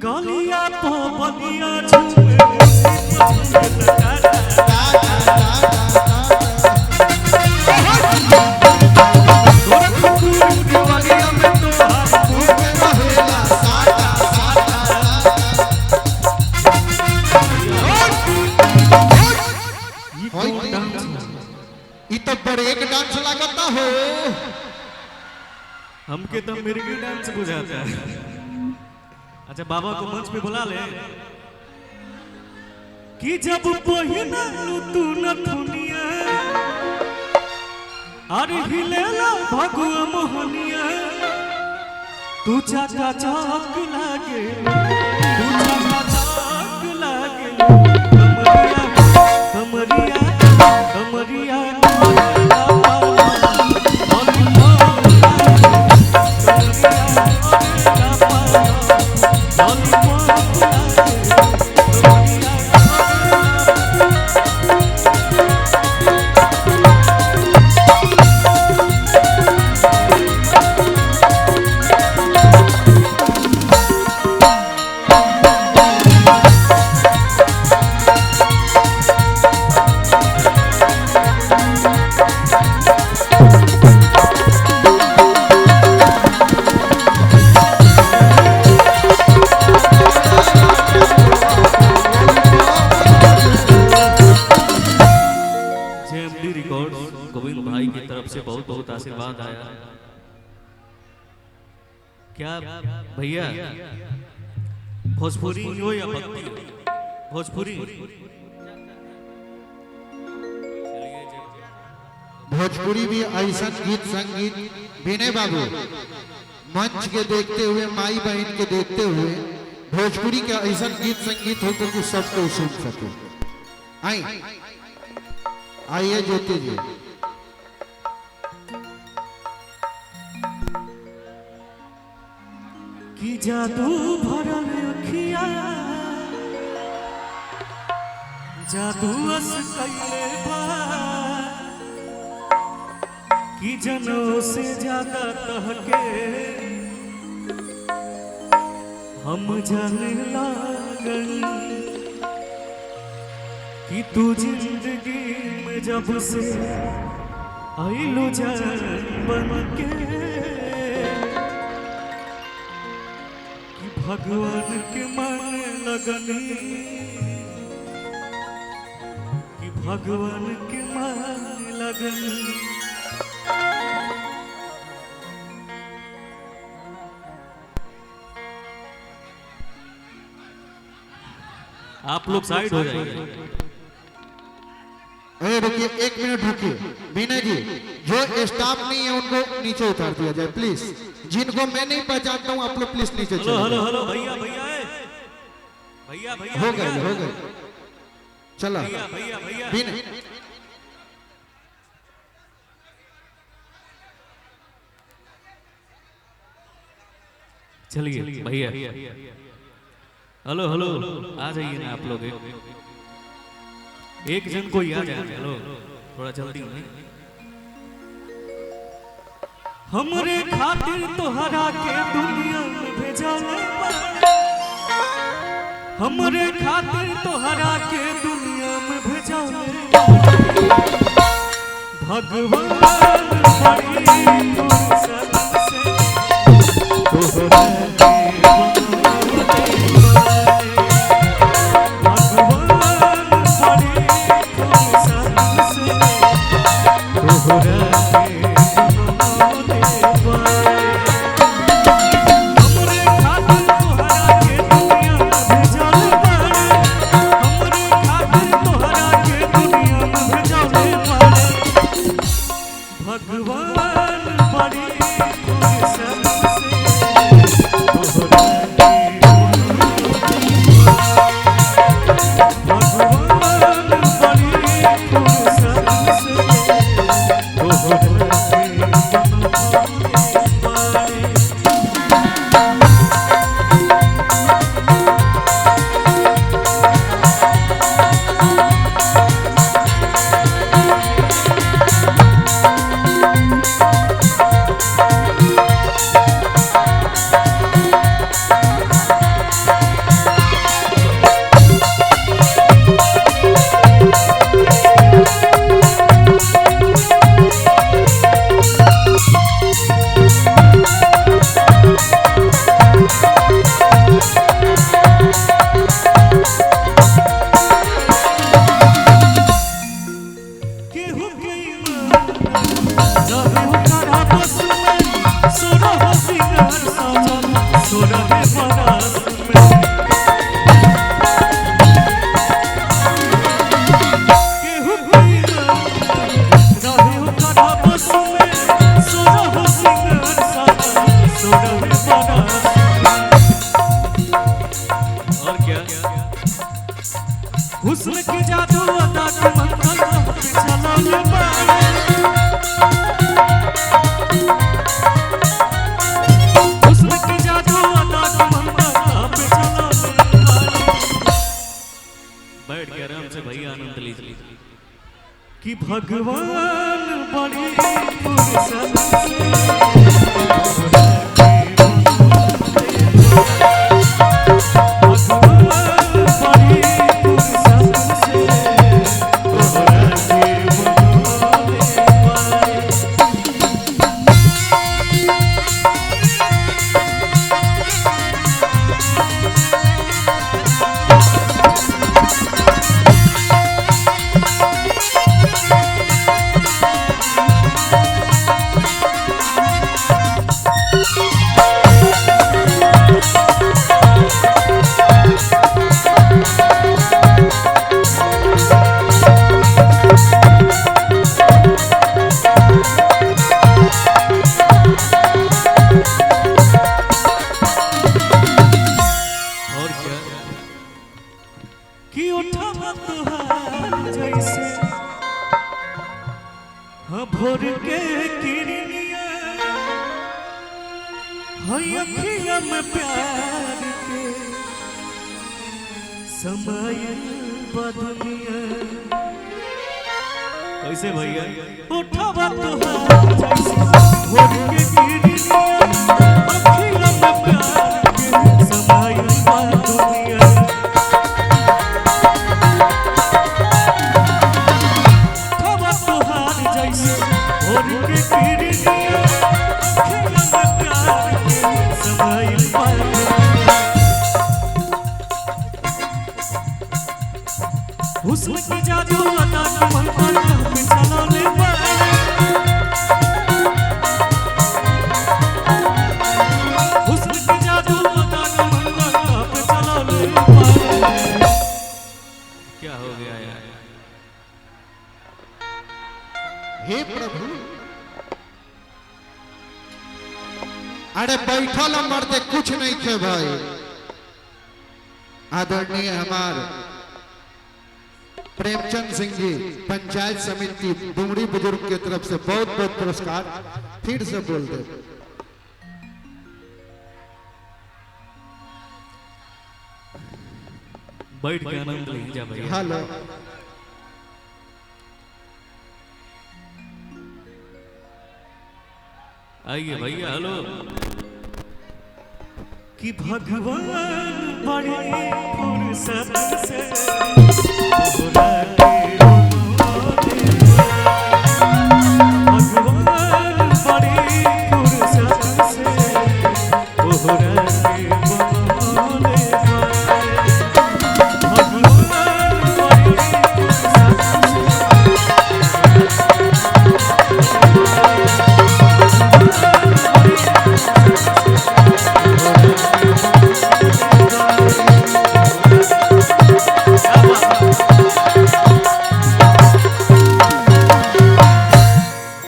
गलिया तो बलिया झूमे तो ब्रेक डांस लगता हो हमके तो मिर्गी डांस बुझाता है। अच्छा बाबा को मंच पे बुला ले कि जब पहिना तू न दुनिया अरे हिलेला भगवा मोहनिया तू चाचा चाक लागे तू चाचा चाक लागे कमरिया कमरिया गोविंद भाई की तरफ से बहुत बहुत आशीर्वाद आया। क्या भैया भोजपुरी हो या भक्ति भोजपुरी भोजपुरी भी ऐसा गीत संगीत विनय बाबू मंच के देखते हुए माई बहन के देखते हुए भोजपुरी का ऐसा गीत संगीत हो तो सबको सुन सके। आइए ज्योति जी कि जादू भरल अखिया जादू अस कैले बा कि जनों से ज्यादा तहके हम जाने लागन कि तू जिंदगी में जब से आइलो जान बन के भगवान के माने लगनी कि भगवान के माने लगनी। आप लोग साइड हो जाइए। अरे रुकिए 1 मिनट रुकिए विनय जी जो स्टाफ नहीं है उनको नीचे उतार दिया जाए प्लीज। जिनको मैं नहीं पहचानता हूँ आप लोग प्लीज नीचे चलो। हेलो हेलो भैया भैया भैया भैया हो गए चला भैया भैया भैया विनय चलिए भैया हेलो हेलो आ जाइए ना आप लोग एक जन को याद है। हेलो थोड़ा जल्दी में हमरे खातिर तोहरा के दुनिया में भेजले हमरे खातिर तोहरा के दुनिया में भेजले भगवान बड़ी फुर्सत से तोहरा भगवान बड़ी फुर्सत से हुस्न की जादू अदा के मंदिर पे चलो ले बाड़े हुस्न की जादू अदा के मंदिर पे चलो ले बाड़े बैठ के आराम से भैया आनंद लीजिए कि भगवान बड़ी फुर्सत कि उठा तुहार जैसे हाँ भोर के किरनिया हाँ अखिया में प्यार के समय बदलिया कैसे भैया उठा तुहार जैसे भोर के किरनिया अखिया में प्यार के समय बदलिया हुस्न की जादू अदा के मंदिर पे चलो ले बाड़े हुस्न की जादू अदा के मंदिर पे चलो ले बाड़े क्या हो गया यार हे प्रभु अरे बैठल मरते कुछ नहीं थे भाई आदरणीय हमार प्रेमचंद सिंह जी पंचायत समिति डुमरी बुजुर्ग की तरफ से बहुत बहुत पुरस्कार फिर से बोल दे बैठ के आनंद लीजिए भैया हेलो आइए भैया हेलो कि भगवान बड़ी फुर्सत से